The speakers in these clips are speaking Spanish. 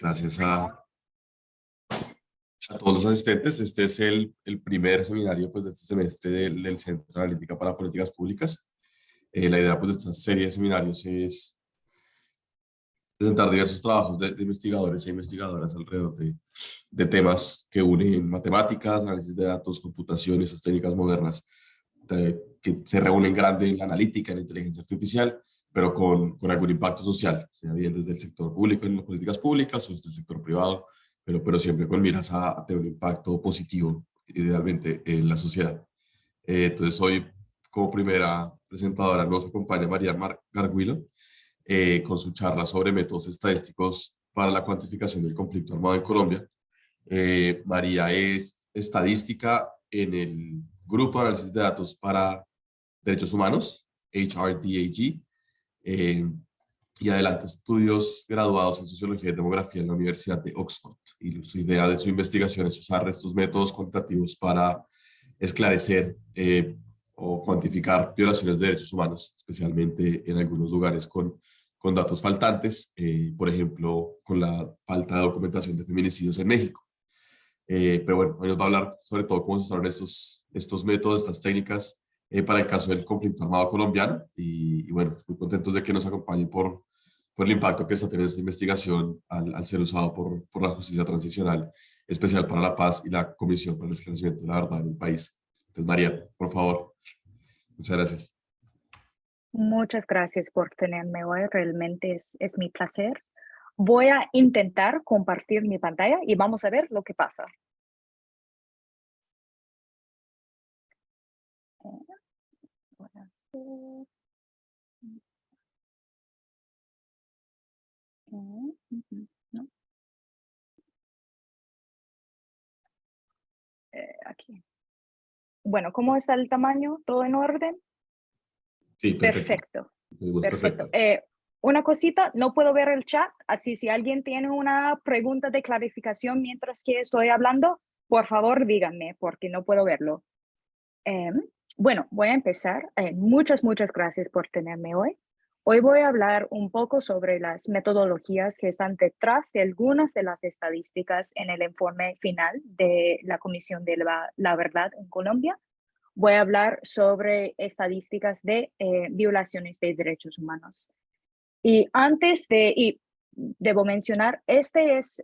Gracias a todos los asistentes. Este es el primer seminario pues, de este semestre del Centro de Analítica para Políticas Públicas. La idea pues, de esta serie de seminarios es presentar diversos trabajos de investigadores e investigadoras alrededor de temas que unen matemáticas, análisis de datos, computación y esas técnicas modernas que se reúnen grande en la analítica, en la inteligencia artificial, pero con algún impacto social, sea bien desde el sector público en las políticas públicas o desde el sector privado, pero siempre con miras a tener un impacto positivo, idealmente, en la sociedad. Entonces, hoy, como primera presentadora, nos acompaña María Garguilo, con su charla sobre métodos estadísticos para la cuantificación del conflicto armado en Colombia. María es estadística en el Grupo de Análisis de Datos para Derechos Humanos, HRDAG, y adelanta estudios graduados en Sociología y Demografía en la Universidad de Oxford. Y su idea de su investigación es usar estos métodos cuantitativos para esclarecer o cuantificar violaciones de derechos humanos, especialmente en algunos lugares con datos faltantes, por ejemplo, con la falta de documentación de feminicidios en México. Pero bueno, hoy nos va a hablar sobre todo cómo se usaron estos métodos, estas técnicas para el caso del conflicto armado colombiano. Y bueno, muy contentos de que nos acompañen por el impacto que está teniendo esta investigación al ser usado por la justicia transicional especial para la paz y la Comisión para el Esclarecimiento de la Verdad en el país. Entonces, María, por favor, muchas gracias. Muchas gracias por tenerme hoy, realmente es mi placer. Voy a intentar compartir mi pantalla y vamos a ver lo que pasa. ¿No? Aquí. Bueno, ¿cómo está el tamaño? ¿Todo en orden? Sí, perfecto. Perfecto. Perfecto. Una cosita, no puedo ver el chat, así si alguien tiene una pregunta de clarificación mientras que estoy hablando, por favor díganme, porque no puedo verlo. Bueno, voy a empezar. Muchas gracias por tenerme hoy. Hoy voy a hablar un poco sobre las metodologías que están detrás de algunas de las estadísticas en el informe final de la Comisión de la Verdad en Colombia. Voy a hablar sobre estadísticas de violaciones de derechos humanos. Y debo mencionar, este es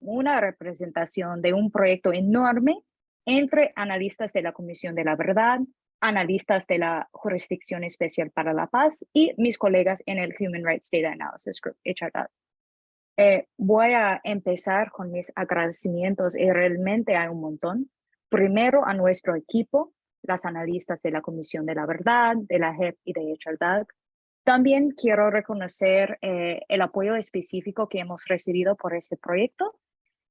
una representación de un proyecto enorme entre analistas de la Comisión de la Verdad, analistas de la Jurisdicción Especial para la Paz y mis colegas en el Human Rights Data Analysis Group, HRDAG. Voy a empezar con mis agradecimientos y realmente hay un montón. Primero a nuestro equipo, las analistas de la Comisión de la Verdad, de la JEP y de HRDAG. También quiero reconocer el apoyo específico que hemos recibido por este proyecto.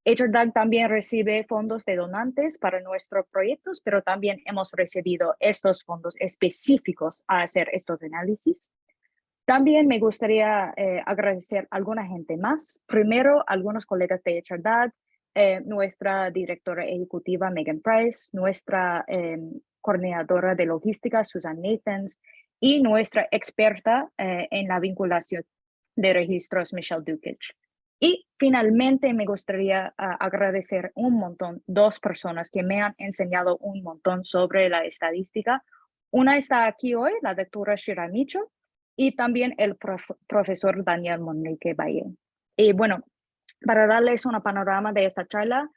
HRDAG también recibe fondos de donantes para nuestros proyectos, pero también hemos recibido estos fondos específicos a hacer estos análisis. También me gustaría agradecer a alguna gente más. Primero, algunos colegas de HRDAG, nuestra directora ejecutiva Megan Price, nuestra coordinadora de logística Susan Nathans y nuestra experta en la vinculación de registros Michelle Dukic. Y finalmente me gustaría agradecer un montón, dos personas que me han enseñado un montón sobre la estadística. Una está aquí hoy, la doctora Shira Mitchell, y también el profesor Daniel Monrique Valle. Y bueno, para darles un panorama de esta charla,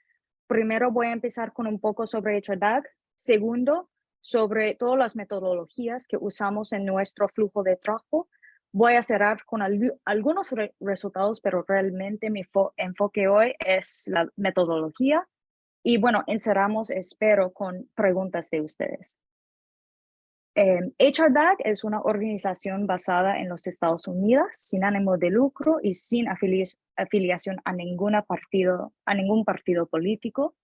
primero voy a empezar con un poco sobre HRDAG. Segundo, sobre todas las metodologías que usamos en nuestro flujo de trabajo. Voy a cerrar con algunos resultados, pero realmente mi enfoque hoy es la metodología. Y bueno, encerramos, espero, con preguntas de ustedes. HRDAG es una organización basada en los Estados Unidos, sin ánimo de lucro y sin afiliación a ningún partido político.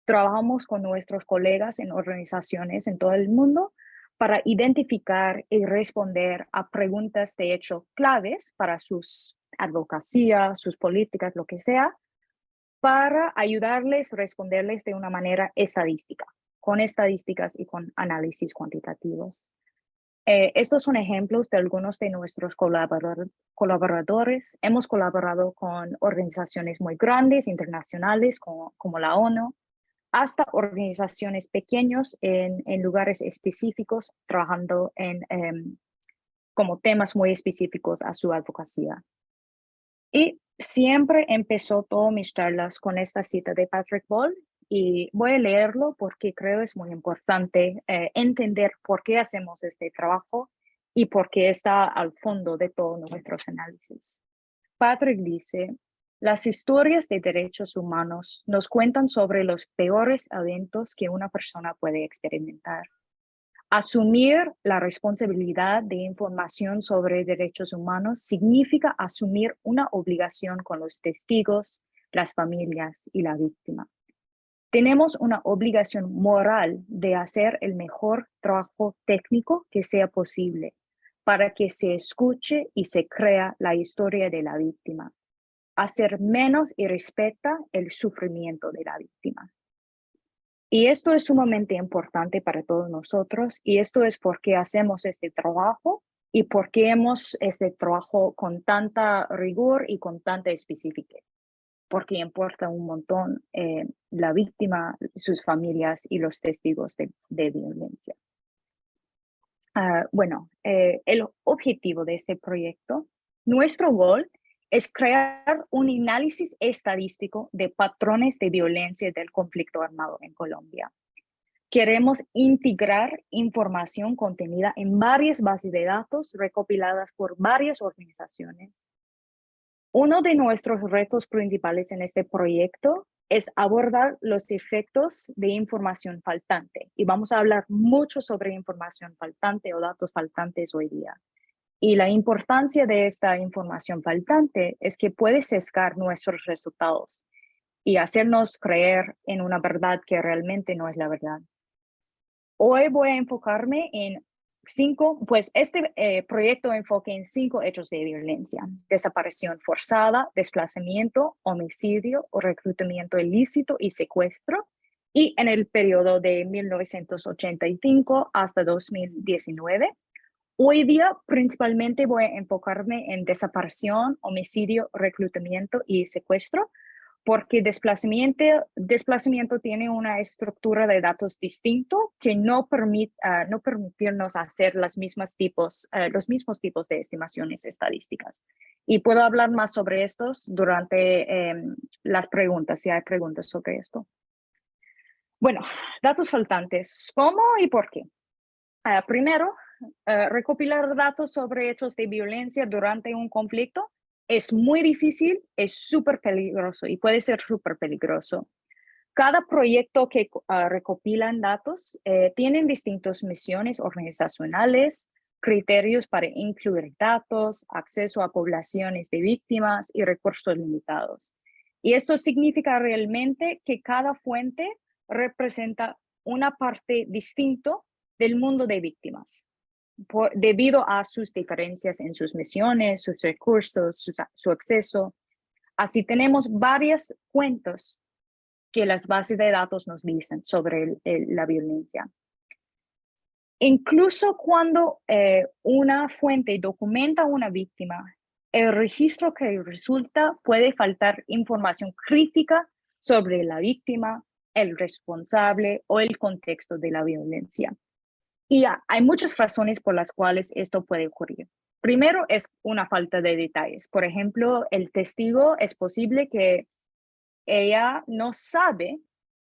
Trabajamos con nuestros colegas en organizaciones en todo el mundo para identificar y responder a preguntas de hecho claves para sus advocacia, sus políticas, lo que sea, para ayudarles a responderles de una manera estadística, con estadísticas y con análisis cuantitativos. Estos son ejemplos de algunos de nuestros colaboradores. Hemos colaborado con organizaciones muy grandes, internacionales, como la ONU, hasta organizaciones pequeñas en lugares específicos, trabajando como temas muy específicos a su advocacia. Y siempre empezó todas mis charlas con esta cita de Patrick Ball, y voy a leerlo porque creo es muy importante entender por qué hacemos este trabajo y por qué está al fondo de todos nuestros análisis. Patrick dice: las historias de derechos humanos nos cuentan sobre los peores eventos que una persona puede experimentar. Asumir la responsabilidad de información sobre derechos humanos significa asumir una obligación con los testigos, las familias y la víctima. Tenemos una obligación moral de hacer el mejor trabajo técnico que sea posible para que se escuche y se crea la historia de la víctima, hacer menos y respeta el sufrimiento de la víctima. Y esto es sumamente importante para todos nosotros, y esto es por qué hacemos este trabajo y por qué hemos este trabajo con tanta rigor y con tanta especificidad, porque importa un montón la víctima, sus familias y los testigos de violencia. Bueno, el objetivo de este proyecto, nuestro gol es crear un análisis estadístico de patrones de violencia del conflicto armado en Colombia. Queremos integrar información contenida en varias bases de datos recopiladas por varias organizaciones. Uno de nuestros retos principales en este proyecto es abordar los efectos de información faltante. Y vamos a hablar mucho sobre información faltante o datos faltantes hoy día. Y la importancia de esta información faltante es que puede sesgar nuestros resultados y hacernos creer en una verdad que realmente no es la verdad. Hoy voy a enfocarme en este proyecto enfoca en 5 hechos de violencia: desaparición forzada, desplazamiento, homicidio o reclutamiento ilícito y secuestro, y en el periodo de 1985 hasta 2019. Hoy día principalmente voy a enfocarme en desaparición, homicidio, reclutamiento y secuestro, porque desplazamiento tiene una estructura de datos distinto que no permitirnos hacer los mismos tipos de estimaciones estadísticas. Y puedo hablar más sobre estos durante las preguntas, si hay preguntas sobre esto. Bueno, datos faltantes, ¿cómo y por qué? Primero, recopilar datos sobre hechos de violencia durante un conflicto es muy difícil, es súper peligroso y puede ser súper peligroso. Cada proyecto que recopilan datos tienen distintas misiones organizacionales, criterios para incluir datos, acceso a poblaciones de víctimas y recursos limitados. Y esto significa realmente que cada fuente representa una parte distinta del mundo de víctimas, debido a sus diferencias en sus misiones, sus recursos, su acceso. Así tenemos varias cuentas que las bases de datos nos dicen sobre la violencia. Incluso cuando una fuente documenta una víctima, el registro que resulta puede faltar información crítica sobre la víctima, el responsable o el contexto de la violencia. Y hay muchas razones por las cuales esto puede ocurrir. Primero es una falta de detalles. Por ejemplo, el testigo es posible que ella no sabe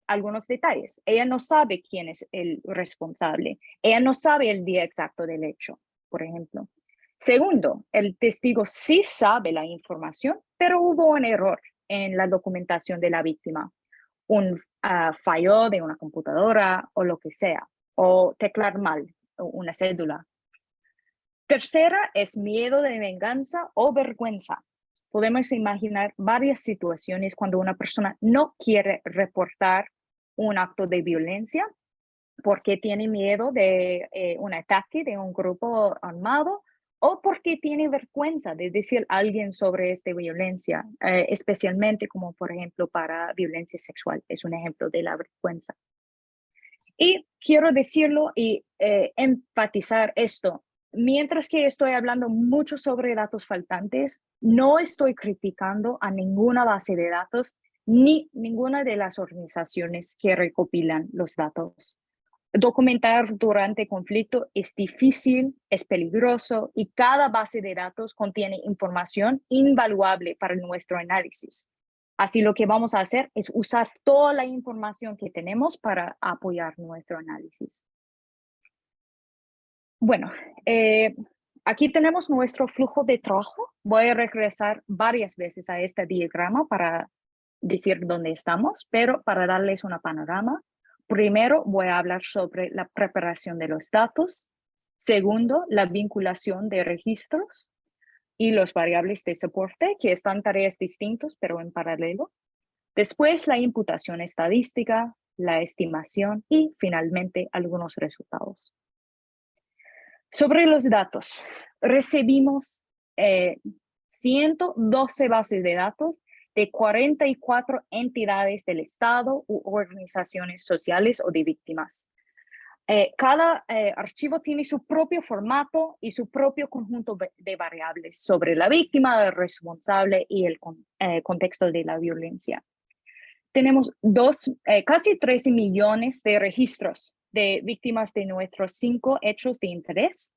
algunos detalles. Ella no sabe quién es el responsable. Ella no sabe el día exacto del hecho, por ejemplo. Segundo, el testigo sí sabe la información, pero hubo un error en la documentación de la víctima, un fallo de una computadora o lo que sea, o teclar mal una cédula. Tercera es miedo de venganza o vergüenza. Podemos imaginar varias situaciones cuando una persona no quiere reportar un acto de violencia porque tiene miedo de un ataque de un grupo armado, o porque tiene vergüenza de decir a alguien sobre esta violencia, especialmente como por ejemplo para violencia sexual. Es un ejemplo de la vergüenza. Y quiero decirlo y enfatizar esto. Mientras que estoy hablando mucho sobre datos faltantes, no estoy criticando a ninguna base de datos ni ninguna de las organizaciones que recopilan los datos. Documentar durante conflicto es difícil, es peligroso y cada base de datos contiene información invaluable para nuestro análisis. Así lo que vamos a hacer es usar toda la información que tenemos para apoyar nuestro análisis. Bueno, aquí tenemos nuestro flujo de trabajo. Voy a regresar varias veces a este diagrama para decir dónde estamos, pero para darles un panorama. Primero, voy a hablar sobre la preparación de los datos. Segundo, la vinculación de registros y los variables de soporte, que están tareas distintas, pero en paralelo. Después, la imputación estadística, la estimación y, finalmente, algunos resultados. Sobre los datos, recibimos 112 bases de datos de 44 entidades del Estado u organizaciones sociales o de víctimas. Cada archivo tiene su propio formato y su propio conjunto de variables sobre la víctima, el responsable y el contexto de la violencia. Tenemos casi 13 millones de registros de víctimas de nuestros 5 hechos de interés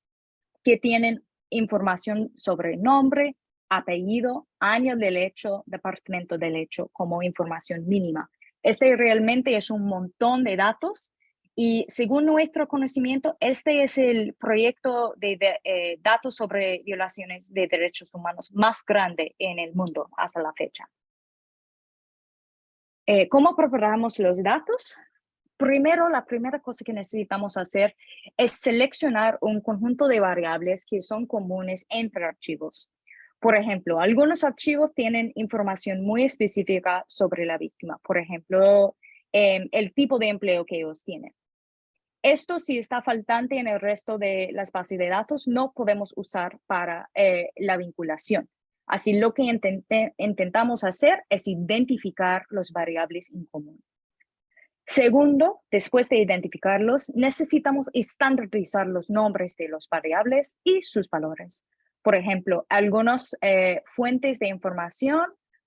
que tienen información sobre nombre, apellido, año del hecho, departamento del hecho como información mínima. Este realmente es un montón de datos y según nuestro conocimiento, este es el proyecto de datos sobre violaciones de derechos humanos más grande en el mundo hasta la fecha. ¿Cómo preparamos los datos? Primero, la primera cosa que necesitamos hacer es seleccionar un conjunto de variables que son comunes entre archivos. Por ejemplo, algunos archivos tienen información muy específica sobre la víctima. Por ejemplo, el tipo de empleo que ellos tienen. Esto, si está faltante en el resto de las bases de datos, no podemos usar para la vinculación. Así, lo que intentamos hacer es identificar los variables en común. Segundo, después de identificarlos, necesitamos estandarizar los nombres de los variables y sus valores. Por ejemplo, algunas fuentes de información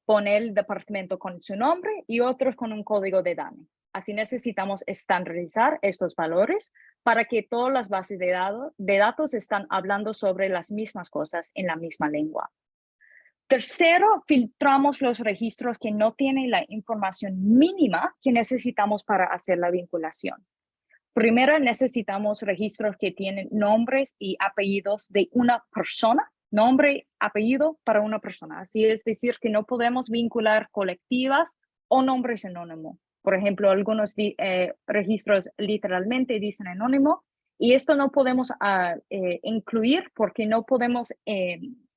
ponen el departamento con su nombre y otros con un código de DANE. Así necesitamos estandarizar estos valores para que todas las bases de datos están hablando sobre las mismas cosas en la misma lengua. Tercero, filtramos los registros que no tienen la información mínima que necesitamos para hacer la vinculación. Primero, necesitamos registros que tienen nombres y apellidos de una persona, nombre, apellido para una persona. Así es decir, que no podemos vincular colectivas o nombres anónimos. Por ejemplo, algunos registros literalmente dicen anónimo y esto no podemos incluir porque no podemos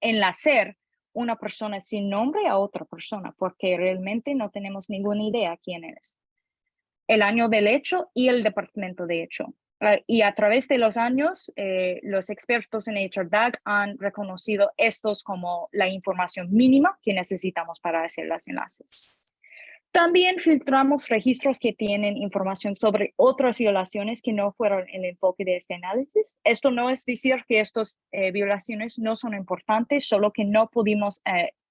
enlazar una persona sin nombre a otra persona, porque realmente no tenemos ninguna idea quién es. El año del hecho y el departamento de hecho. Y a través de los años, los expertos en HRDAG han reconocido estos como la información mínima que necesitamos para hacer los enlaces. También filtramos registros que tienen información sobre otras violaciones que no fueron el enfoque de este análisis. Esto no es decir que estas violaciones no son importantes, solo que no pudimos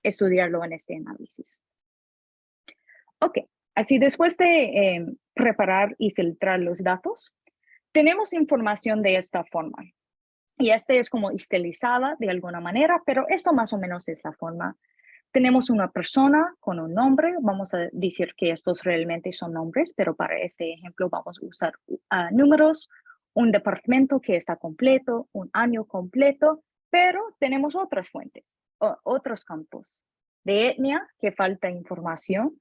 estudiarlo en este análisis. Ok, así después de preparar y filtrar los datos, tenemos información de esta forma. Y esta es como estilizada de alguna manera, pero esto más o menos es la forma. Tenemos una persona con un nombre, vamos a decir que estos realmente son nombres, pero para este ejemplo vamos a usar números, un departamento que está completo, un año completo, pero tenemos otras fuentes, otros campos de etnia que falta información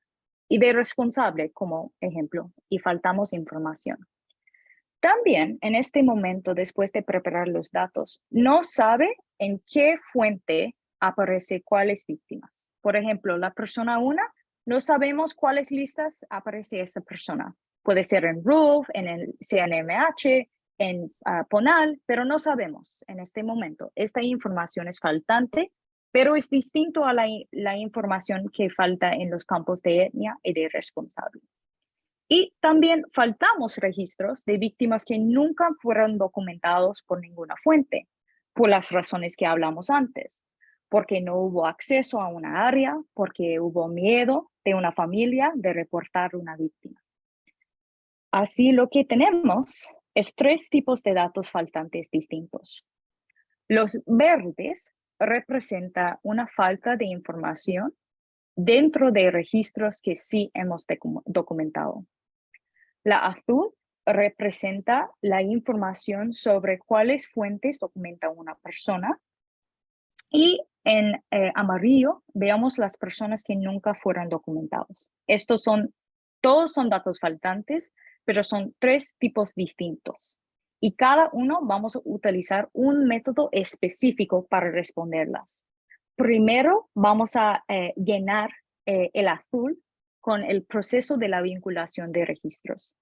y de responsable como ejemplo, y faltamos información. También en este momento, después de preparar los datos, no sabe en qué fuente aparece cuáles víctimas. Por ejemplo, la persona 1, no sabemos cuáles listas aparece esta persona. Puede ser en RUF, en el CNMH, en PONAL, pero no sabemos en este momento. Esta información es faltante, pero es distinto a la información que falta en los campos de etnia y de responsable. Y también faltamos registros de víctimas que nunca fueron documentados por ninguna fuente, por las razones que hablamos antes, porque no hubo acceso a una área, porque hubo miedo de una familia de reportar una víctima. Así lo que tenemos es 3 tipos de datos faltantes distintos. Los verdes representan una falta de información dentro de registros que sí hemos documentado. La azul representa la información sobre cuáles fuentes documenta una persona. Y en amarillo veamos las personas que nunca fueron documentados. Todos son datos faltantes, pero son 3 tipos distintos. Y cada uno vamos a utilizar un método específico para responderlas. Primero vamos a llenar el azul con el proceso de la vinculación de registros.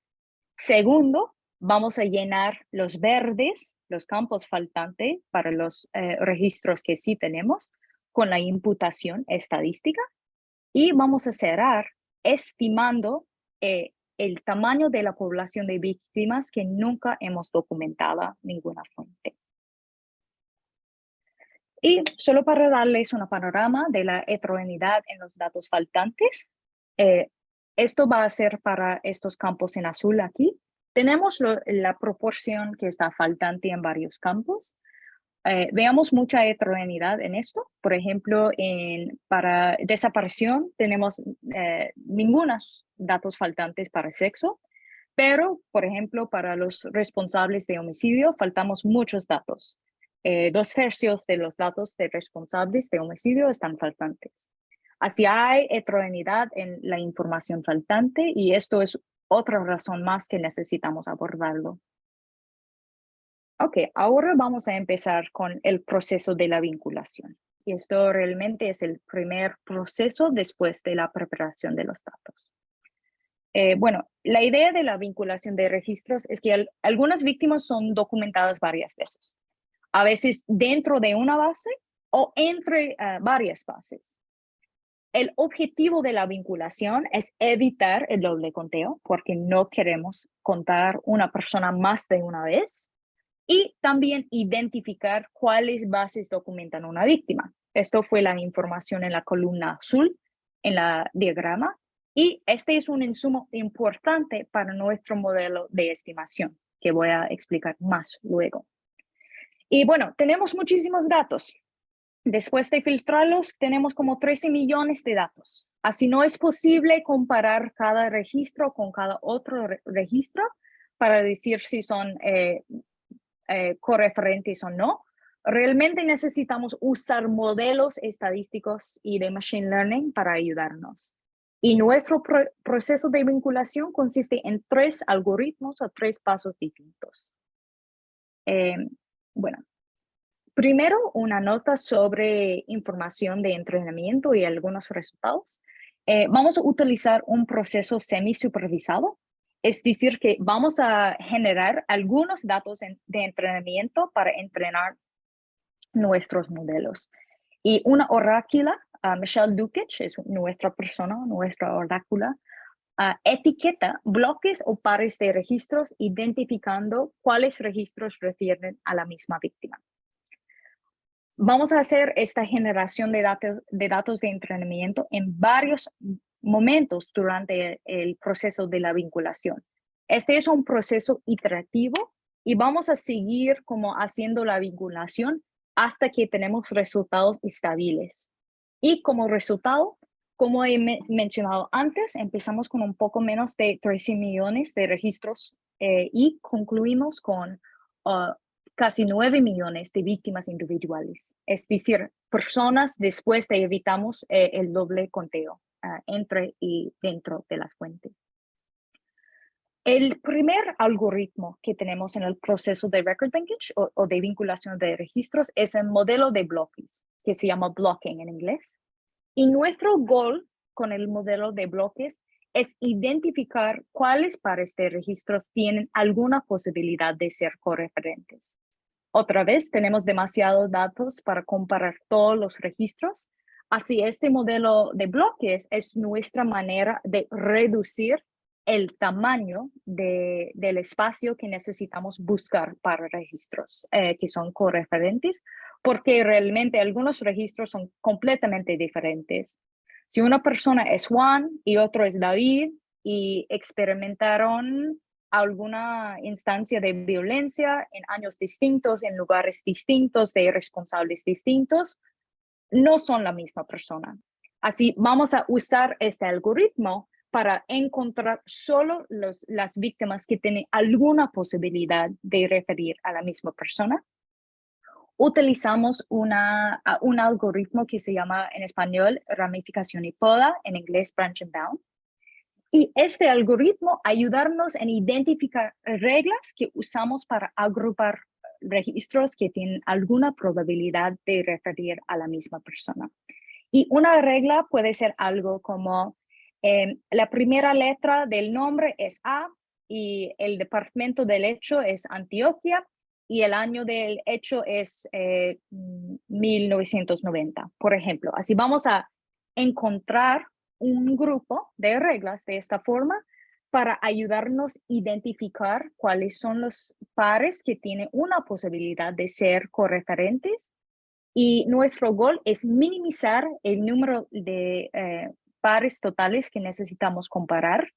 Segundo, vamos a llenar los verdes, los campos faltantes para los registros que sí tenemos, con la imputación estadística. Y vamos a cerrar estimando el tamaño de la población de víctimas que nunca hemos documentado ninguna fuente. Y solo para darles un panorama de la heterogeneidad en los datos faltantes, esto va a ser para estos campos en azul aquí. Tenemos la proporción que está faltante en varios campos. Veamos mucha heterogeneidad en esto. Por ejemplo, para desaparición tenemos ningunos datos faltantes para sexo, pero, por ejemplo, para los responsables de homicidio faltamos muchos datos. 2/3 de los datos de responsables de homicidio están faltantes. Así hay heterogeneidad en la información faltante y esto es otra razón más que necesitamos abordarlo. Ok, ahora vamos a empezar con el proceso de la vinculación. Y esto realmente es el primer proceso después de la preparación de los datos. Bueno, la idea de la vinculación de registros es que algunas víctimas son documentadas varias veces, a veces dentro de una base o entre varias bases. El objetivo de la vinculación es evitar el doble conteo, porque no queremos contar una persona más de una vez, y también identificar cuáles bases documentan una víctima. Esto fue la información en la columna azul, en la diagrama, y este es un insumo importante para nuestro modelo de estimación, que voy a explicar más luego. Y bueno, tenemos muchísimos datos. Después de filtrarlos, tenemos como 13 millones de datos. Así no es posible comparar cada registro con cada otro registro para decir si son correferentes o no. Realmente necesitamos usar modelos estadísticos y de machine learning para ayudarnos. Y nuestro proceso de vinculación consiste en 3 algoritmos o 3 pasos distintos. Bueno, primero, una nota sobre información de entrenamiento y algunos resultados. Vamos a utilizar un proceso semi-supervisado, es decir, que vamos a generar algunos datos de entrenamiento para entrenar nuestros modelos. Y una orácula, Michelle Dukic, es nuestra persona, nuestra orácula, etiqueta bloques o pares de registros identificando cuáles registros refieren a la misma víctima. Vamos a hacer esta generación de datos de entrenamiento en varios momentos durante el proceso de la vinculación. Este es un proceso iterativo y vamos a seguir como haciendo la vinculación hasta que tenemos resultados estables. Y como resultado, como he mencionado antes, empezamos con un poco menos de 13 millones de registros y concluimos con casi 9 millones de víctimas individuales, es decir, personas después de evitamos el doble conteo entre y dentro de las fuentes. El primer algoritmo que tenemos en el proceso de record linkage o de vinculación de registros es el modelo de bloques, que se llama blocking en inglés. Y nuestro goal con el modelo de bloques es identificar cuáles pares de registros tienen alguna posibilidad de ser correferentes. Otra vez, tenemos demasiados datos para comparar todos los registros. Así, este modelo de bloques es nuestra manera de reducir el tamaño del espacio que necesitamos buscar para registros que son correferentes, porque realmente algunos registros son completamente diferentes. Si una persona es Juan y otro es David y experimentaron alguna instancia de violencia en años distintos, en lugares distintos, de responsables distintos, no son la misma persona. Así vamos a usar este algoritmo para encontrar solo las víctimas que tienen alguna posibilidad de referir a la misma persona. Utilizamos un algoritmo que se llama en español ramificación y poda, en inglés branch and bound. Y este algoritmo ayudarnos en identificar reglas que usamos para agrupar registros que tienen alguna probabilidad de referir a la misma persona. Y una regla puede ser algo como la primera letra del nombre es A y el departamento del hecho es Antioquia y el año del hecho es 1990, por ejemplo. Así vamos a encontrar un grupo de reglas de esta forma para ayudarnos a identificar cuáles son los pares que tienen una posibilidad de ser correferentes. Y nuestro gol es minimizar el número de pares totales que necesitamos comparar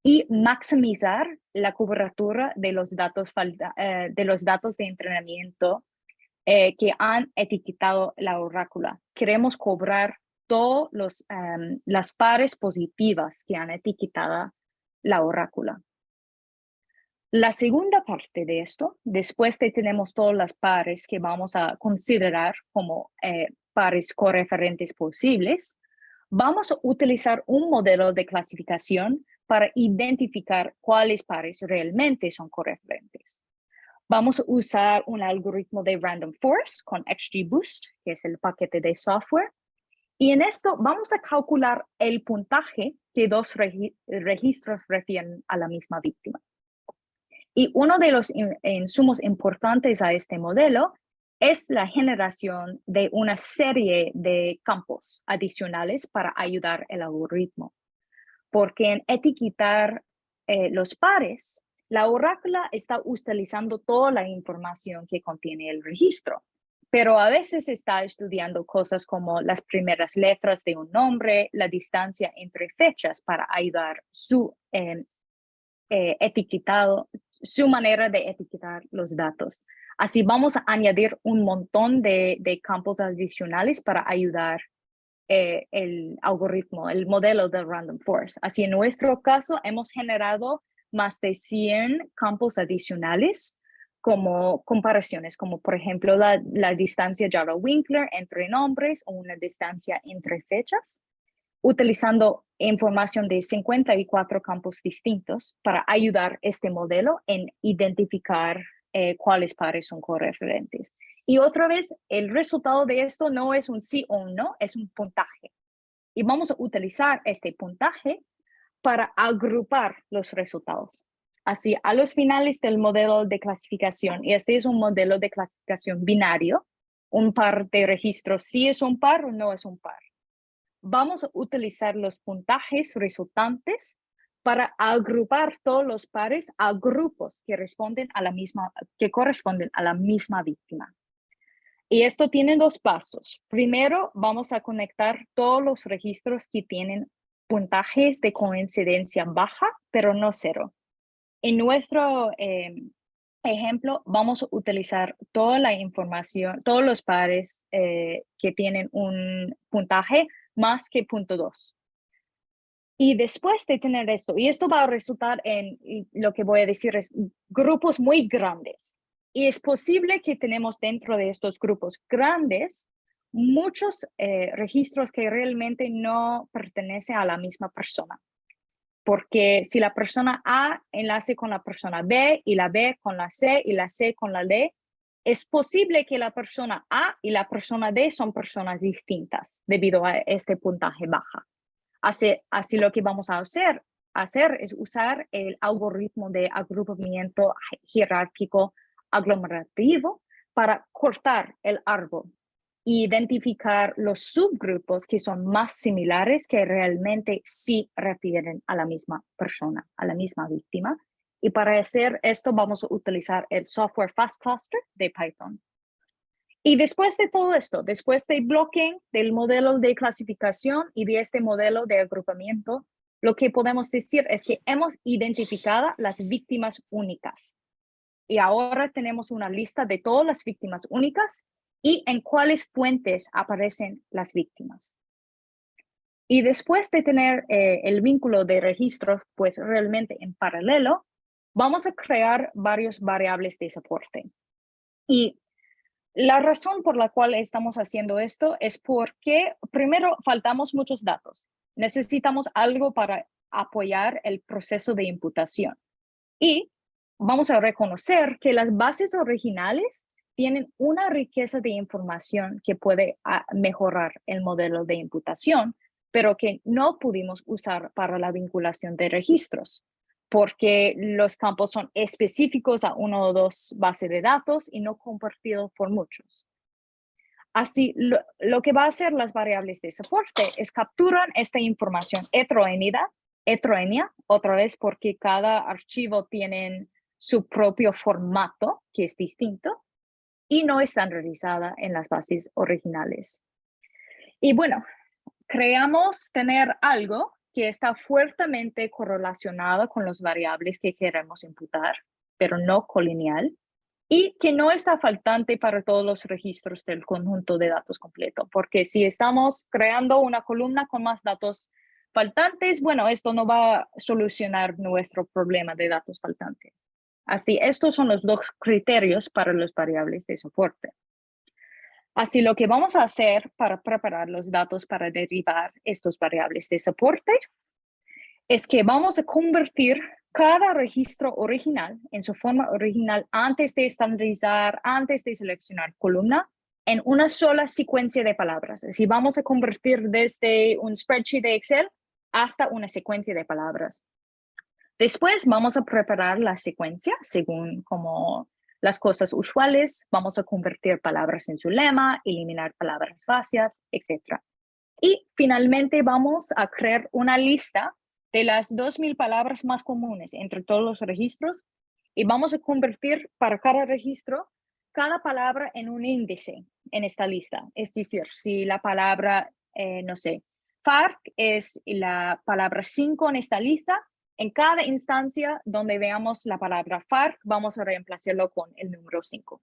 y maximizar la cobertura de los datos de entrenamiento que han etiquetado la orácula. Queremos cobrar todas las pares positivas que han etiquetado la orácula. La segunda parte de esto, después de tenemos todas las pares que vamos a considerar como pares correferentes posibles, vamos a utilizar un modelo de clasificación para identificar cuáles pares realmente son correferentes. Vamos a usar un algoritmo de Random Forest con XGBoost, que es el paquete de software. Y en esto vamos a calcular el puntaje que dos registros refieren a la misma víctima. Y uno de los insumos importantes a este modelo es la generación de una serie de campos adicionales para ayudar el algoritmo. Porque en etiquetar los pares, la orácula está utilizando toda la información que contiene el registro, pero a veces está estudiando cosas como las primeras letras de un nombre, la distancia entre fechas para ayudar su etiquetado, su manera de etiquetar los datos. Así vamos a añadir un montón de campos adicionales para ayudar el algoritmo, el modelo de Random Forest. Así en nuestro caso hemos generado más de 100 campos adicionales como comparaciones, como por ejemplo la distancia Jarrow-Winkler entre nombres o una distancia entre fechas, utilizando información de 54 campos distintos para ayudar este modelo en identificar cuáles pares son correferentes. Y otra vez, el resultado de esto no es un sí o un no, es un puntaje. Y vamos a utilizar este puntaje para agrupar los resultados. Así, a los finales del modelo de clasificación, y este es un modelo de clasificación binario, un par de registros sí es un par o no es un par. Vamos a utilizar los puntajes resultantes para agrupar todos los pares a grupos que corresponden a la misma víctima. Y esto tiene dos pasos. Primero, vamos a conectar todos los registros que tienen puntajes de coincidencia baja, pero no cero. En nuestro ejemplo, vamos a utilizar toda la información, todos los pares que tienen un puntaje más que 0.2. Y después de tener esto, y esto va a resultar en lo que voy a decir es grupos muy grandes. Y es posible que tenemos dentro de estos grupos grandes muchos registros que realmente no pertenecen a la misma persona. Porque si la persona A enlace con la persona B y la B con la C y la C con la D, es posible que la persona A y la persona D son personas distintas debido a este puntaje baja. Así lo que vamos a hacer es usar el algoritmo de agrupamiento jerárquico aglomerativo para cortar el árbol identificar los subgrupos que son más similares, que realmente sí refieren a la misma persona, a la misma víctima. Y para hacer esto vamos a utilizar el software FastCluster de Python. Y después de todo esto, después del bloque del modelo de clasificación y de este modelo de agrupamiento, lo que podemos decir es que hemos identificado las víctimas únicas. Y ahora tenemos una lista de todas las víctimas únicas y en cuáles fuentes aparecen las víctimas. Y después de tener el vínculo de registros, pues realmente en paralelo, vamos a crear varias variables de soporte. Y la razón por la cual estamos haciendo esto es porque, primero, faltamos muchos datos. Necesitamos algo para apoyar el proceso de imputación. Y vamos a reconocer que las bases originales tienen una riqueza de información que puede mejorar el modelo de imputación, pero que no pudimos usar para la vinculación de registros, porque los campos son específicos a uno o dos bases de datos y no compartidos por muchos. Así, lo que va a hacer las variables de soporte es capturar esta información heterogénea, otra vez porque cada archivo tiene su propio formato, que es distinto, y no estandarizada en las bases originales. Y bueno, creamos tener algo que está fuertemente correlacionado con las variables que queremos imputar, pero no colineal, y que no está faltante para todos los registros del conjunto de datos completo, porque si estamos creando una columna con más datos faltantes, bueno, esto no va a solucionar nuestro problema de datos faltantes. Así, estos son los dos criterios para las variables de soporte. Así, lo que vamos a hacer para preparar los datos para derivar estas variables de soporte es que vamos a convertir cada registro original en su forma original antes de estandarizar, antes de seleccionar columna, en una sola secuencia de palabras. Así vamos a convertir desde un spreadsheet de Excel hasta una secuencia de palabras. Después vamos a preparar la secuencia según como las cosas usuales. Vamos a convertir palabras en su lema, eliminar palabras vacías, etc. Y finalmente vamos a crear una lista de las 2000 palabras más comunes entre todos los registros y vamos a convertir para cada registro cada palabra en un índice en esta lista. Es decir, si la palabra, no sé, FARC es la palabra 5 en esta lista, en cada instancia donde veamos la palabra FARC, vamos a reemplazarlo con el número 5.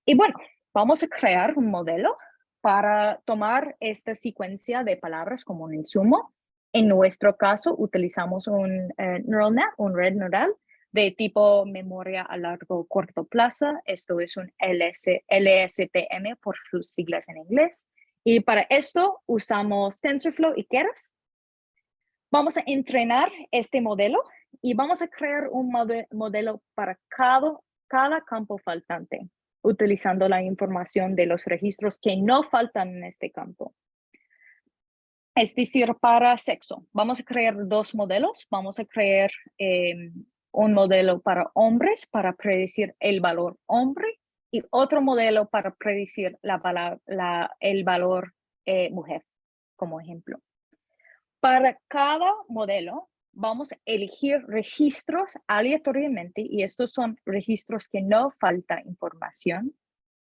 Y bueno, vamos a crear un modelo para tomar esta secuencia de palabras como un insumo. En nuestro caso, utilizamos un neural net, un red neural de tipo memoria a largo corto plazo. Esto es un LSTM por sus siglas en inglés. Y para esto usamos TensorFlow y Keras. Vamos a entrenar este modelo y vamos a crear un modelo para cada campo faltante, utilizando la información de los registros que no faltan en este campo. Es decir, para sexo, vamos a crear dos modelos. Vamos a crear un modelo para hombres para predecir el valor hombre y otro modelo para predecir el valor mujer, como ejemplo. Para cada modelo, vamos a elegir registros aleatoriamente, y estos son registros que no falta información,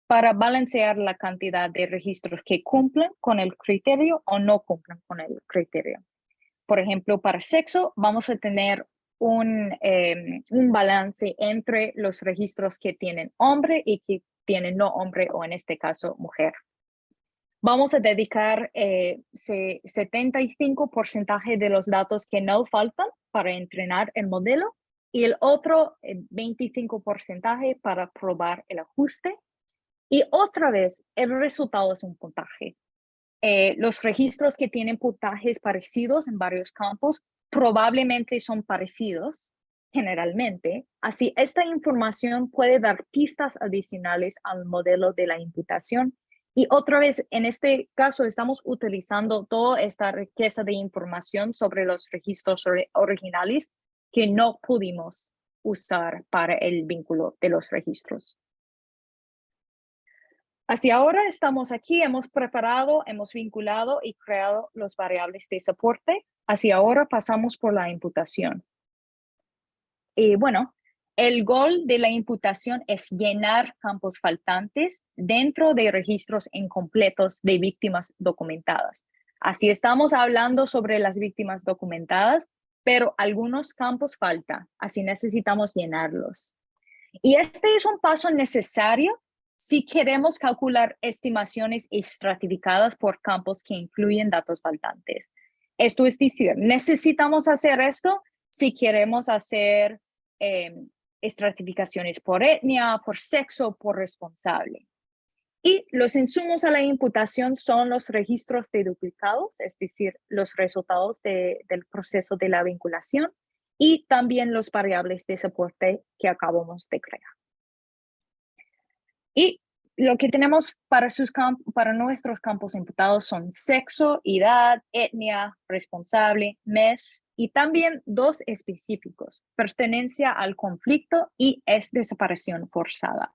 para balancear la cantidad de registros que cumplen con el criterio o no cumplen con el criterio. Por ejemplo, para sexo, vamos a tener un balance entre los registros que tienen hombre y que tienen no hombre, o en este caso, mujer. Vamos a dedicar 75% de los datos que no faltan para entrenar el modelo y el otro 25% para probar el ajuste. Y otra vez, el resultado es un puntaje. Los registros que tienen puntajes parecidos en varios campos probablemente son parecidos generalmente. Así, esta información puede dar pistas adicionales al modelo de la imputación. Y otra vez, en este caso, estamos utilizando toda esta riqueza de información sobre los registros originales que no pudimos usar para el vínculo de los registros. Hacia ahora estamos aquí, hemos preparado, hemos vinculado y creado los variables de soporte. Hacia ahora pasamos por la imputación. Y bueno, el goal de la imputación es llenar campos faltantes dentro de registros incompletos de víctimas documentadas. Así estamos hablando sobre las víctimas documentadas, pero algunos campos faltan, así necesitamos llenarlos. Y este es un paso necesario si queremos calcular estimaciones estratificadas por campos que incluyen datos faltantes. Esto es decir, necesitamos hacer esto si queremos hacer estratificaciones por etnia, por sexo, por responsable. Y los insumos a la imputación son los registros de duplicados, es decir, los resultados del proceso de la vinculación, y también los variables de soporte que acabamos de crear. Y lo que tenemos para nuestros campos imputados son sexo, edad, etnia, responsable, mes, y también dos específicos, pertenencia al conflicto y es desaparición forzada.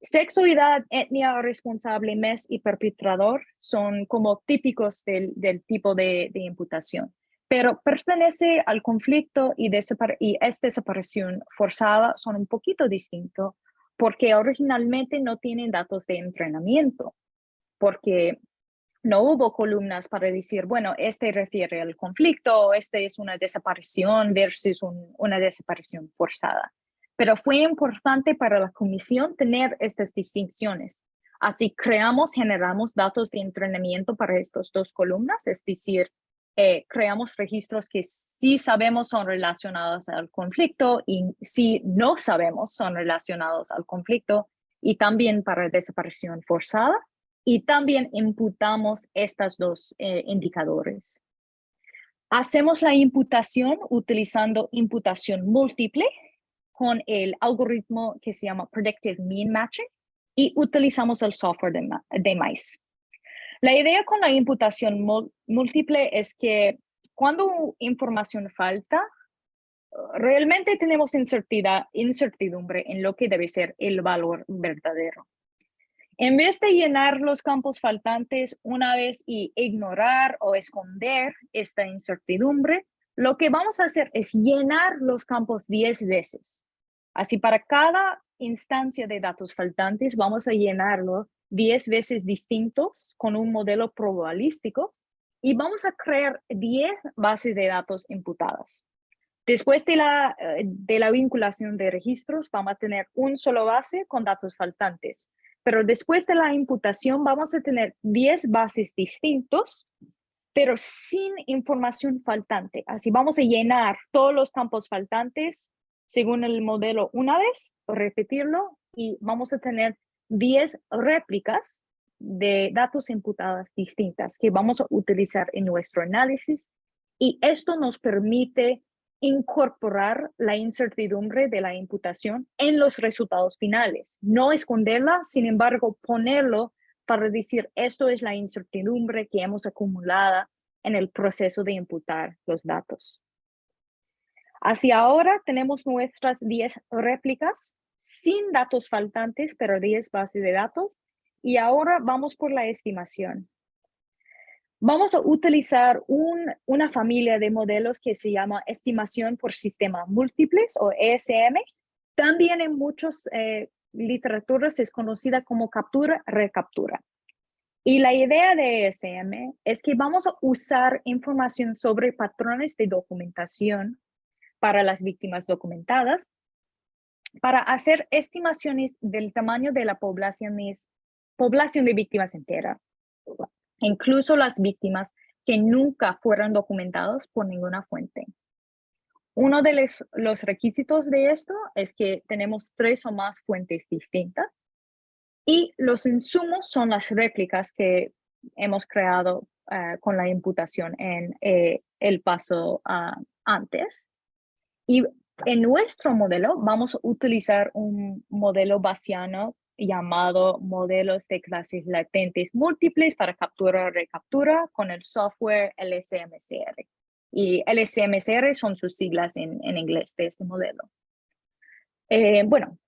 Sexo, edad, etnia, responsable, mes y perpetrador son como típicos del tipo de imputación, pero pertenece al conflicto y es desaparición forzada son un poquito distintos porque originalmente no tienen datos de entrenamiento, porque no hubo columnas para decir, bueno, este refiere al conflicto, este es una desaparición versus una desaparición forzada. Pero fue importante para la comisión tener estas distinciones. Así generamos datos de entrenamiento para estas dos columnas, es decir, creamos registros que sí sabemos son relacionados al conflicto y sí no sabemos son relacionados al conflicto, y también para desaparición forzada. Y también imputamos estos dos indicadores. Hacemos la imputación utilizando imputación múltiple con el algoritmo que se llama Predictive Mean Matching y utilizamos el software de MICE. La idea con la imputación múltiple es que cuando información falta, realmente tenemos incertidumbre en lo que debe ser el valor verdadero. En vez de llenar los campos faltantes una vez y ignorar o esconder esta incertidumbre, lo que vamos a hacer es llenar los campos 10 veces. Así, para cada instancia de datos faltantes, vamos a llenarlo 10 veces distintos con un modelo probabilístico y vamos a crear 10 bases de datos imputadas. Después de la vinculación de registros, vamos a tener un solo base con datos faltantes. Pero después de la imputación vamos a tener 10 bases distintos, pero sin información faltante. Así vamos a llenar todos los campos faltantes según el modelo una vez, repetirlo, y vamos a tener 10 réplicas de datos imputadas distintas que vamos a utilizar en nuestro análisis. Y esto nos permite incorporar la incertidumbre de la imputación en los resultados finales. No esconderla, sin embargo, ponerlo para decir esto es la incertidumbre que hemos acumulado en el proceso de imputar los datos. Así ahora tenemos nuestras 10 réplicas sin datos faltantes, pero 10 bases de datos. Y ahora vamos por la estimación. Vamos a utilizar una familia de modelos que se llama estimación por sistemas múltiples o ESM. También en muchas literaturas es conocida como captura-recaptura. Y la idea de ESM es que vamos a usar información sobre patrones de documentación para las víctimas documentadas para hacer estimaciones del tamaño de la población de víctimas entera. Incluso las víctimas que nunca fueron documentados por ninguna fuente. Uno de los requisitos de esto es que tenemos 3 o más fuentes distintas y los insumos son las réplicas que hemos creado con la imputación en el paso antes. Y en nuestro modelo vamos a utilizar un modelo bayesiano llamado modelos de clases latentes múltiples para captura-recaptura con el software LSMCR. Y LSMCR son sus siglas en inglés de este modelo. Bueno,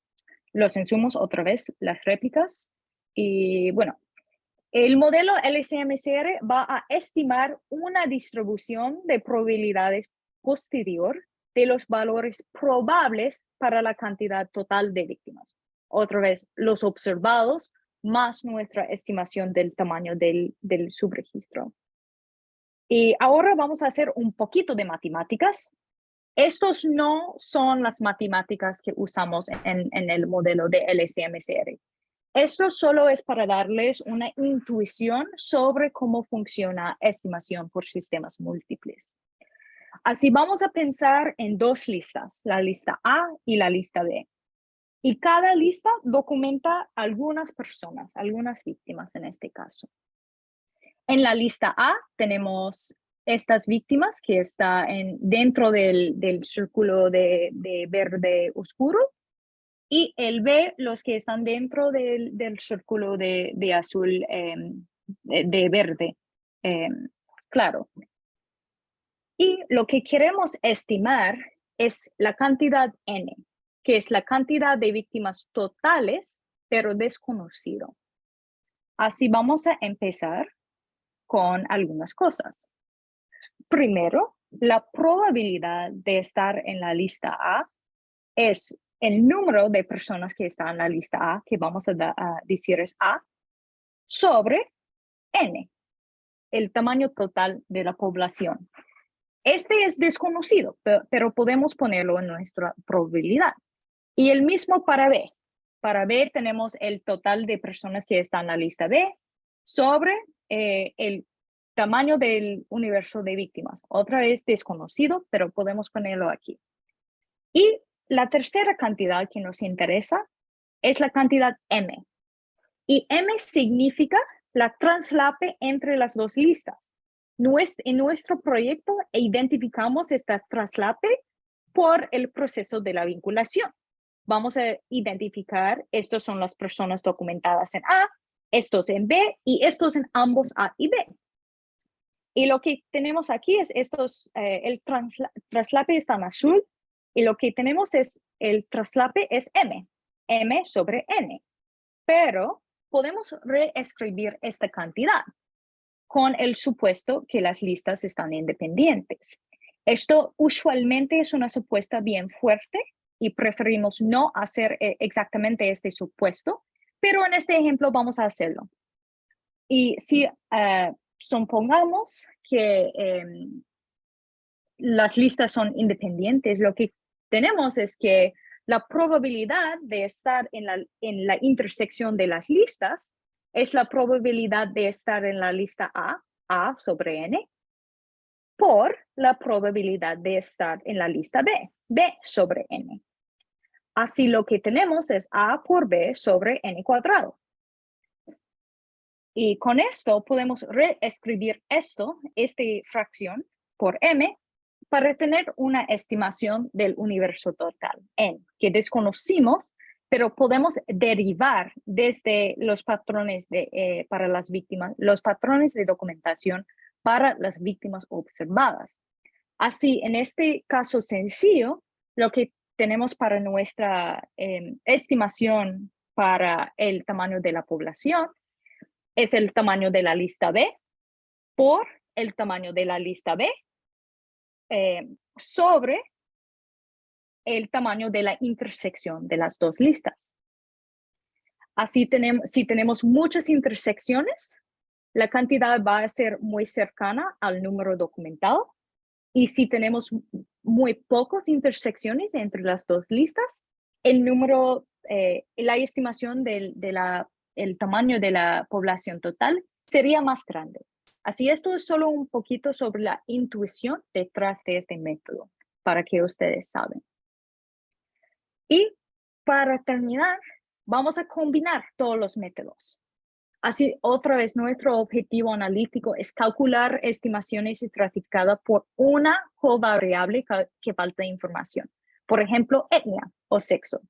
los insumos otra vez, las réplicas. Y bueno, el modelo LCMSR va a estimar una distribución de probabilidades posterior de los valores probables para la cantidad total de víctimas. Otra vez, los observados más nuestra estimación del tamaño del subregistro. Y ahora vamos a hacer un poquito de matemáticas. Estos no son las matemáticas que usamos en el modelo de LCMSR. Esto solo es para darles una intuición sobre cómo funciona estimación por sistemas múltiples. Así vamos a pensar en dos listas, la lista A y la lista B. Y cada lista documenta algunas personas, algunas víctimas en este caso. En la lista A tenemos estas víctimas que están dentro del círculo de verde oscuro, y el B, los que están dentro del círculo de azul, de verde, claro. Y lo que queremos estimar es la cantidad N, que es la cantidad de víctimas totales, pero desconocido. Así vamos a empezar con algunas cosas. Primero, la probabilidad de estar en la lista A es el número de personas que están en la lista A, que vamos a decir es A, sobre N, el tamaño total de la población. Este es desconocido, pero podemos ponerlo en nuestra probabilidad. Y el mismo para B. Para B tenemos el total de personas que están en la lista B sobre el tamaño del universo de víctimas. Otra vez desconocido, pero podemos ponerlo aquí. Y la tercera cantidad que nos interesa es la cantidad M. Y M significa la traslape entre las dos listas. En nuestro proyecto identificamos esta traslape por el proceso de la vinculación. Vamos a identificar, estos son las personas documentadas en A, estos en B y estos en ambos A y B. Y lo que tenemos aquí es el traslape está en azul, y lo que tenemos es el traslape es M, M sobre N. Pero podemos reescribir esta cantidad con el supuesto que las listas están independientes. Esto usualmente es una supuesta bien fuerte y preferimos no hacer exactamente este supuesto, pero en este ejemplo vamos a hacerlo. Y si supongamos que las listas son independientes, lo que tenemos es que la probabilidad de estar en la intersección de las listas es la probabilidad de estar en la lista A sobre N, por la probabilidad de estar en la lista B sobre N. Así lo que tenemos es A por B sobre N cuadrado. Y con esto podemos reescribir esta fracción por M para tener una estimación del universo total N, que desconocimos, pero podemos derivar desde los patrones para las víctimas, los patrones de documentación para las víctimas observadas. Así, en este caso sencillo, lo que tenemos para nuestra estimación para el tamaño de la población es el tamaño de la lista B por el tamaño de la lista B sobre el tamaño de la intersección de las dos listas. Así si tenemos muchas intersecciones, la cantidad va a ser muy cercana al número documentado. Y si tenemos muy pocas intersecciones entre las dos listas, la estimación del tamaño de la población total sería más grande. Así, esto es solo un poquito sobre la intuición detrás de este método, para que ustedes saben. Y para terminar, vamos a combinar todos los métodos. Así, otra vez, nuestro objetivo analítico es calcular estimaciones estratificadas por una covariable que falta información. Por ejemplo, etnia o sexo.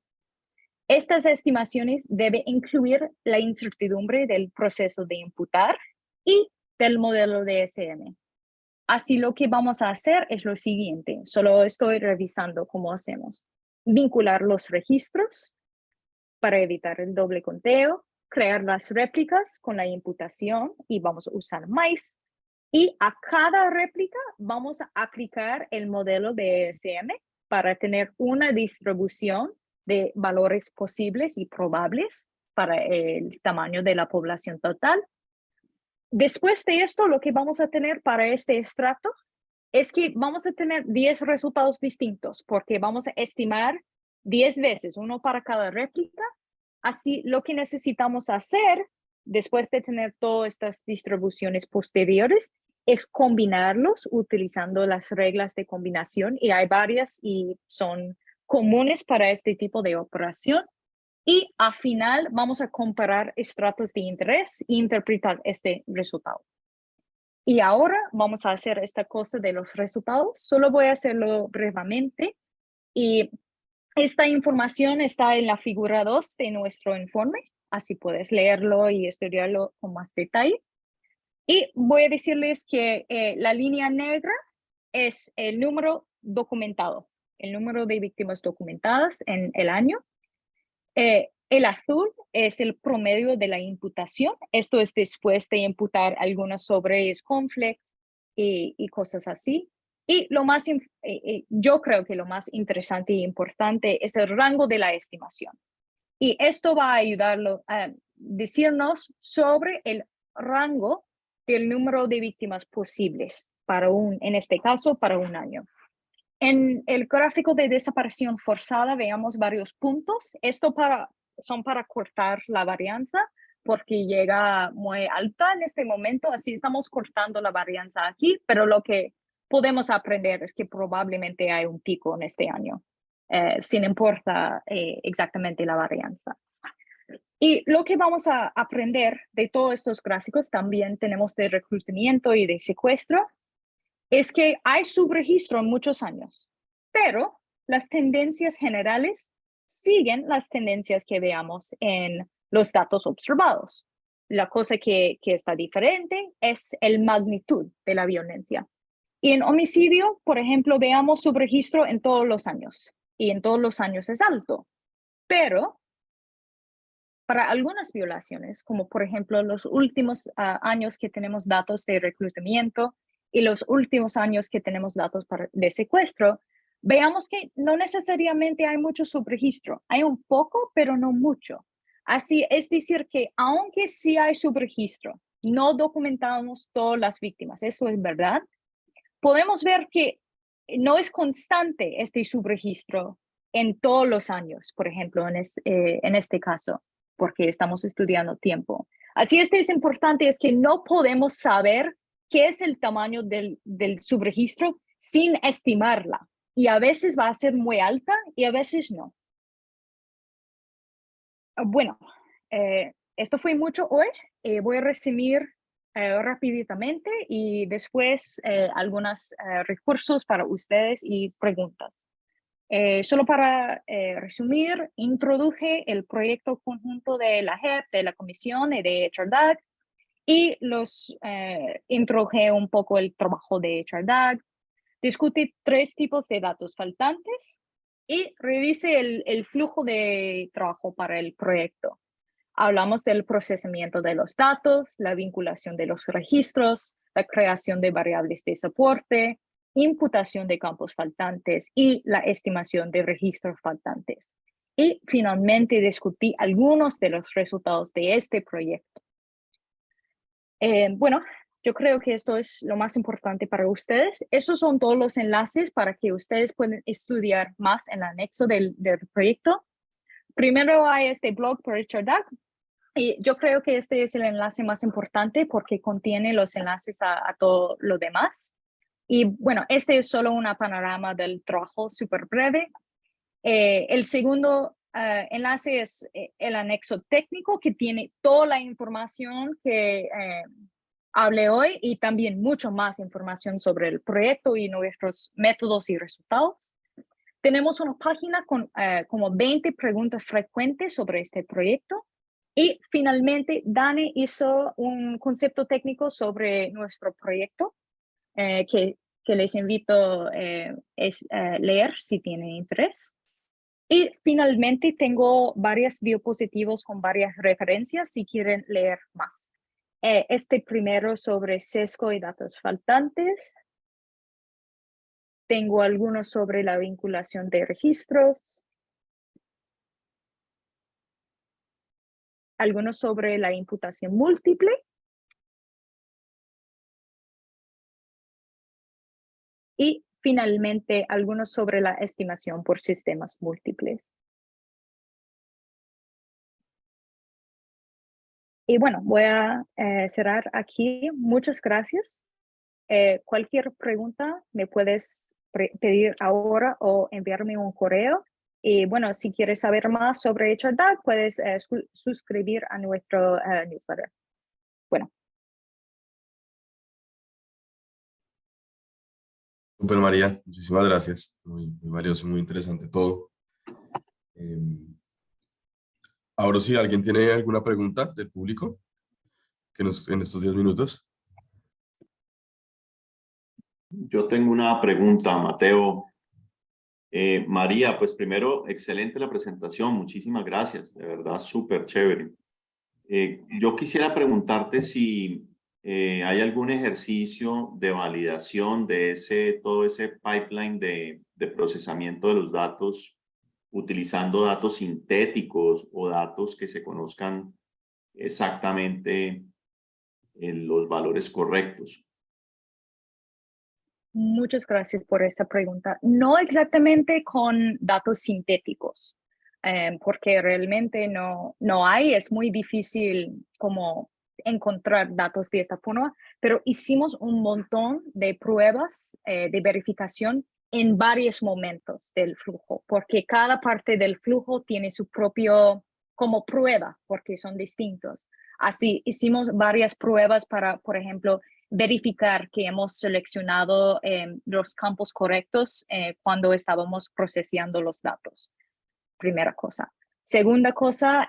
Estas estimaciones deben incluir la incertidumbre del proceso de imputar y del modelo de SM. Así, lo que vamos a hacer es lo siguiente. Solo estoy revisando cómo hacemos. Vincular los registros para evitar el doble conteo, crear las réplicas con la imputación y vamos a usar MICE. Y a cada réplica vamos a aplicar el modelo de ESM para tener una distribución de valores posibles y probables para el tamaño de la población total. Después de esto, lo que vamos a tener para este estrato es que vamos a tener 10 resultados distintos porque vamos a estimar 10 veces, uno para cada réplica. Así, lo que necesitamos hacer después de tener todas estas distribuciones posteriores es combinarlos utilizando las reglas de combinación, y hay varias y son comunes para este tipo de operación. Y al final vamos a comparar estratos de interés e interpretar este resultado. Y ahora vamos a hacer esta cosa de los resultados. Solo voy a hacerlo brevemente. Y esta información está en la figura 2 de nuestro informe. Así puedes leerlo y estudiarlo con más detalle. Y voy a decirles que la línea negra es el número documentado, el número de víctimas documentadas en el año. El azul es el promedio de la imputación. Esto es después de imputar algunos sobres conflicts y cosas así. Y lo más, yo creo que lo más interesante e importante es el rango de la estimación. Y esto va a ayudarlo a decirnos sobre el rango del número de víctimas posibles para en este caso, para un año. En el gráfico de desaparición forzada veamos varios puntos. Esto son para cortar la varianza porque llega muy alta en este momento, así estamos cortando la varianza aquí, pero lo que podemos aprender es que probablemente hay un pico en este año, sin importar exactamente la varianza. Y lo que vamos a aprender de todos estos gráficos, también tenemos de reclutamiento y de secuestro, es que hay subregistro en muchos años, pero las tendencias generales siguen las tendencias que veamos en los datos observados. La cosa que está diferente es el magnitud de la violencia. Y en homicidio, por ejemplo, veamos subregistro en todos los años, y en todos los años es alto, pero para algunas violaciones, como por ejemplo los últimos años que tenemos datos de reclutamiento y los últimos años que tenemos datos de secuestro, veamos que no necesariamente hay mucho subregistro. Hay un poco, pero no mucho. Así es decir que aunque sí hay subregistro, no documentamos todas las víctimas. Eso es verdad. Podemos ver que no es constante este subregistro en todos los años, por ejemplo, en este caso, porque estamos estudiando tiempo. Así es importante, es que no podemos saber qué es el tamaño del subregistro sin estimarla. Y a veces va a ser muy alta y a veces no. Bueno, esto fue mucho hoy. Voy a resumir rápidamente y después algunos recursos para ustedes y preguntas. Solo para resumir, introduje el proyecto conjunto de la JEP, de la Comisión y de HRDAG, y introduje un poco el trabajo de HRDAG, discute 3 tipos de datos faltantes y revise el flujo de trabajo para el proyecto. Hablamos del procesamiento de los datos, la vinculación de los registros, la creación de variables de soporte, imputación de campos faltantes y la estimación de registros faltantes. Y finalmente discutí algunos de los resultados de este proyecto. Bueno, yo creo que esto es lo más importante para ustedes. Esos son todos los enlaces para que ustedes puedan estudiar más en el anexo del proyecto. Primero hay este blog por HRDAG. Y yo creo que este es el enlace más importante porque contiene los enlaces a todo lo demás. Y bueno, este es solo un panorama del trabajo súper breve. El segundo enlace es el anexo técnico que tiene toda la información que hablé hoy y también mucho más información sobre el proyecto y nuestros métodos y resultados. Tenemos una página con como 20 preguntas frecuentes sobre este proyecto. Y finalmente, Dani hizo un concepto técnico sobre nuestro proyecto que les invito a leer si tienen interés. Y finalmente tengo varias diapositivas con varias referencias si quieren leer más. Este primero sobre sesgo y datos faltantes. Tengo algunos sobre la vinculación de registros. Algunos sobre la imputación múltiple. Y finalmente, algunos sobre la estimación por sistemas múltiples. Y bueno, voy a cerrar aquí. Muchas gracias. Cualquier pregunta me puedes pedir ahora o enviarme un correo. Y bueno, si quieres saber más sobre HRDAG, puedes suscribir a nuestro newsletter. Bueno. Super María, muchísimas gracias. Muy valioso, muy interesante todo. Ahora si alguien tiene alguna pregunta del público en estos 10 minutos. Yo tengo una pregunta, Mateo. María, pues primero, excelente la presentación, muchísimas gracias, de verdad, súper chévere. Yo quisiera preguntarte si hay algún ejercicio de validación de todo ese pipeline de procesamiento de los datos, utilizando datos sintéticos o datos que se conozcan exactamente en los valores correctos. Muchas gracias por esta pregunta. No exactamente con datos sintéticos, porque realmente no hay, es muy difícil como encontrar datos de esta forma, pero hicimos un montón de pruebas de verificación en varios momentos del flujo, porque cada parte del flujo tiene su propio como prueba, porque son distintos. Así, hicimos varias pruebas para, por ejemplo, verificar que hemos seleccionado los campos correctos cuando estábamos procesando los datos. Primera cosa. Segunda cosa,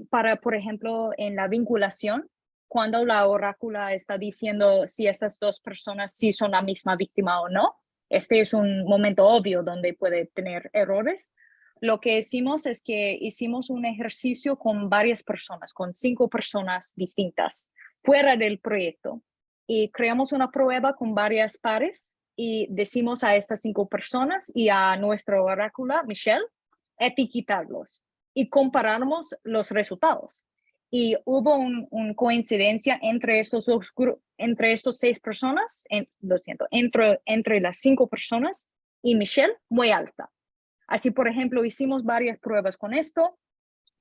para, por ejemplo, en la vinculación, cuando la orácula está diciendo si estas dos personas sí son la misma víctima o no, este es un momento obvio donde puede tener errores. Lo que hicimos es que hicimos un ejercicio con varias personas, con 5 personas distintas, fuera del proyecto. Y creamos una prueba con varias pares y decimos a estas 5 personas y a nuestro oráculo, Michelle, etiquetarlos y comparamos los resultados. Y hubo una coincidencia entre estos 6 personas, entre las 5 personas y Michelle muy alta. Así, por ejemplo, hicimos varias pruebas con esto.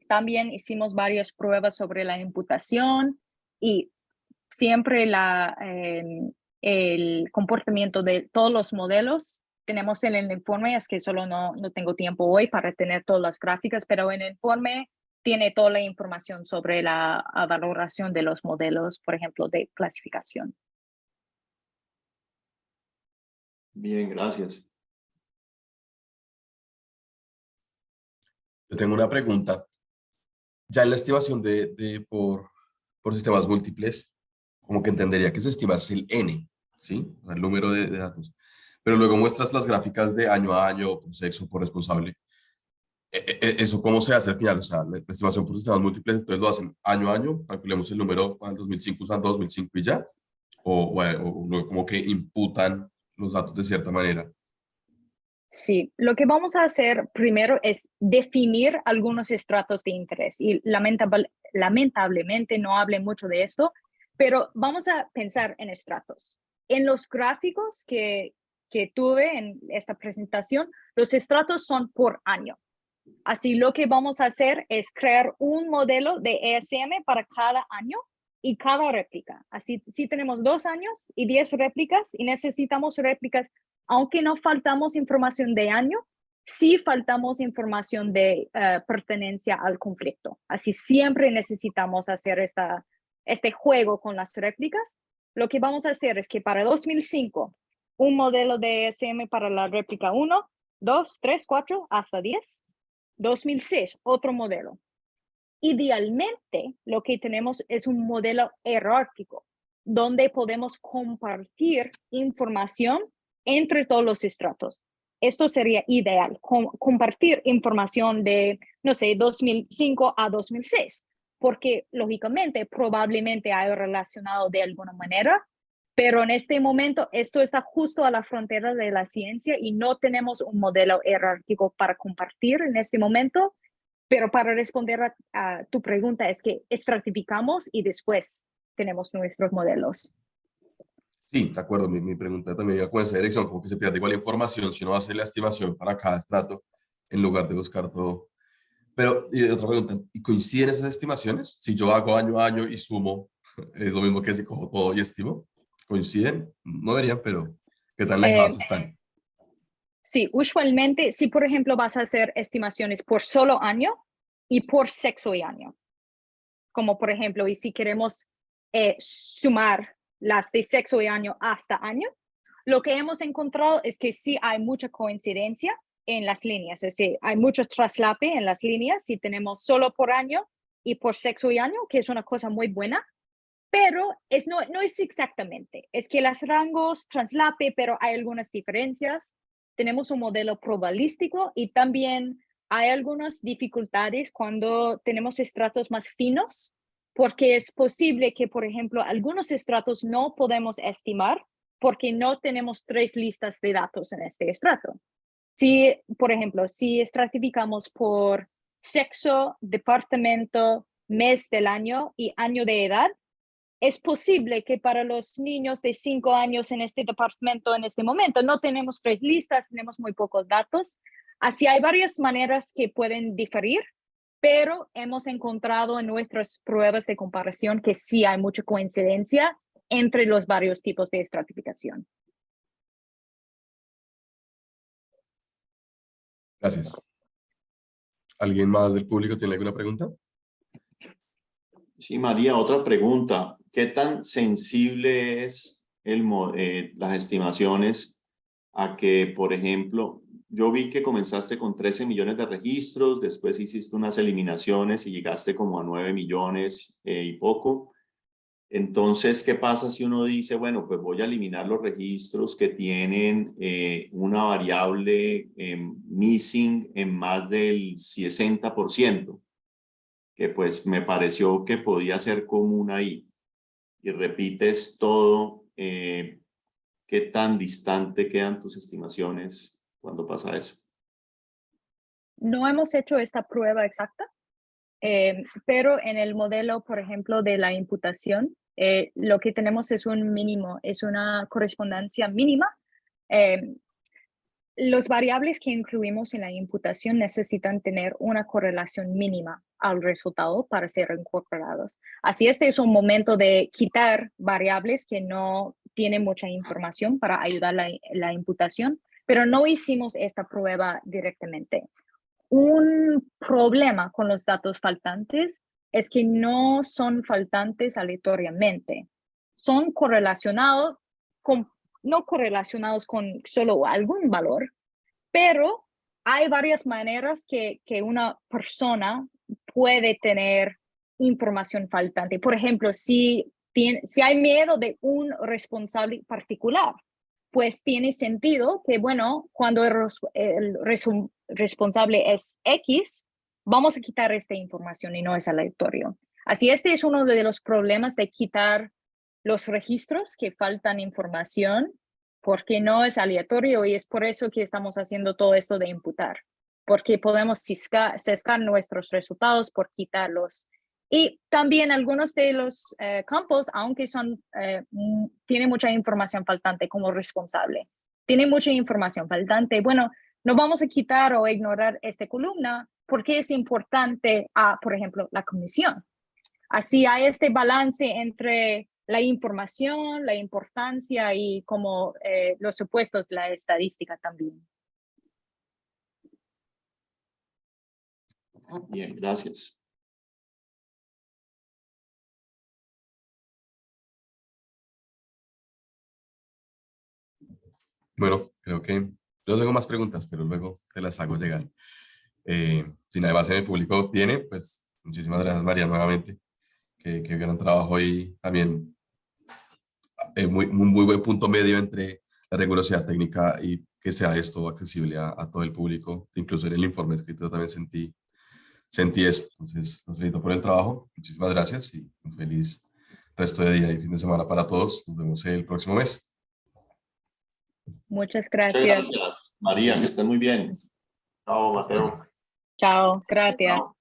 También hicimos varias pruebas sobre la imputación y siempre el comportamiento de todos los modelos. Tenemos en el informe, es que solo no tengo tiempo hoy para tener todas las gráficas, pero en el informe tiene toda la información sobre la valoración de los modelos, por ejemplo, de clasificación. Bien, gracias. Yo tengo una pregunta. Ya en la estimación por sistemas múltiples, como que entendería que se estima es el N, ¿sí? El número de datos. Pero luego muestras las gráficas de año a año, por sexo, por responsable. ¿Eso cómo se hace al final? O sea, la estimación por sistemas múltiples, entonces lo hacen año a año, calculemos el número para el 2005 usando 2005 y ya, o luego como que imputan los datos de cierta manera. Sí, lo que vamos a hacer primero es definir algunos estratos de interés y lamentablemente no hablé mucho de esto, pero vamos a pensar en estratos. En los gráficos que tuve en esta presentación, los estratos son por año. Así lo que vamos a hacer es crear un modelo de ESM para cada año y cada réplica. Así, si tenemos 2 años y 10 réplicas y necesitamos réplicas, aunque no faltamos información de año, sí faltamos información de pertenencia al conflicto. Así siempre necesitamos hacer este juego con las réplicas. Lo que vamos a hacer es que para 2005, un modelo de ESM para la réplica 1, 2, 3, 4, hasta 10. 2006, otro modelo. Idealmente, lo que tenemos es un modelo jerárquico, donde podemos compartir información entre todos los estratos. esto sería ideal, compartir información de, no sé, 2005 a 2006, porque lógicamente probablemente hay relacionado de alguna manera, pero en este momento esto está justo a la frontera de la ciencia y no tenemos un modelo jerárquico para compartir en este momento. Pero para responder a tu pregunta es que estratificamos y después tenemos nuestros modelos. Sí, de acuerdo. Mi pregunta también iba con esa dirección, como que se pierde igual información si uno hace la estimación para cada estrato en lugar de buscar todo. Pero, y otra pregunta, ¿y coinciden esas estimaciones? Si yo hago año a año y sumo, ¿es lo mismo que si cojo todo y estimo? ¿Coinciden? No deberían, pero ¿qué tan lejadas están? Sí, usualmente, si por ejemplo vas a hacer estimaciones por solo año y por sexo y año, como por ejemplo, y si queremos sumar las de sexo y año hasta año, lo que hemos encontrado es que sí hay mucha coincidencia en las líneas, es decir, hay mucho traslape en las líneas si tenemos solo por año y por sexo y año, que es una cosa muy buena, pero no es exactamente, es que los rangos traslape, pero hay algunas diferencias. Tenemos un modelo probabilístico y también hay algunas dificultades cuando tenemos estratos más finos, porque es posible que, por ejemplo, algunos estratos no podemos estimar porque no tenemos 3 listas de datos en este estrato. Si, por ejemplo, si estratificamos por sexo, departamento, mes del año y año de edad, es posible que para los niños de 5 años en este departamento en este momento no tenemos 3 listas, tenemos muy pocos datos. Así hay varias maneras que pueden diferir, pero hemos encontrado en nuestras pruebas de comparación que sí hay mucha coincidencia entre los varios tipos de estratificación. Gracias. ¿Alguien más del público tiene alguna pregunta? Sí, María, otra pregunta. ¿Qué tan sensible es las estimaciones a que, por ejemplo, yo vi que comenzaste con 13 millones de registros, después hiciste unas eliminaciones y llegaste como a 9 millones y poco? Entonces, ¿qué pasa si uno dice, bueno, pues voy a eliminar los registros que tienen una variable missing en más del 60%? Que pues me pareció que podía ser común ahí, y repites todo, ¿qué tan distante quedan tus estimaciones cuando pasa eso? No hemos hecho esta prueba exacta, pero en el modelo, por ejemplo, de la imputación, lo que tenemos es un mínimo, es una correspondencia mínima. Los variables que incluimos en la imputación necesitan tener una correlación mínima al resultado para ser incorporados. Así este es un momento de quitar variables que no tienen mucha información para ayudar la imputación, pero no hicimos esta prueba directamente. Un problema con los datos faltantes es que no son faltantes aleatoriamente. Son correlacionados no correlacionados con solo algún valor, pero hay varias maneras que una persona puede tener información faltante. Por ejemplo, si hay miedo de un responsable particular, pues tiene sentido que, bueno, cuando el responsable es X, vamos a quitar esta información y no es aleatorio. Así, este es uno de los problemas de quitar los registros que faltan información, porque no es aleatorio y es por eso que estamos haciendo todo esto de imputar, porque podemos sesgar nuestros resultados por quitarlos. Y también algunos de los campos, aunque tienen mucha información faltante como responsable, tienen mucha información faltante. Bueno, no vamos a quitar o ignorar esta columna porque es importante por ejemplo, la comisión. Así hay este balance entre la información, la importancia y como los supuestos de la estadística también. Bien, gracias. Bueno, creo que yo tengo más preguntas, pero luego te las hago llegar. Si nadie más en el público tiene, pues muchísimas gracias, María, nuevamente. Que gran trabajo y también un muy buen punto medio entre la rigurosidad técnica y que sea esto accesible a todo el público. Incluso en el informe escrito también sentí eso. Entonces, los felicito por el trabajo. Muchísimas gracias y un feliz resto de día y fin de semana para todos. Nos vemos el próximo mes. Muchas Muchas gracias. gracias, María, que estén muy bien. Chao, Mateo. Chao, gracias. Chao.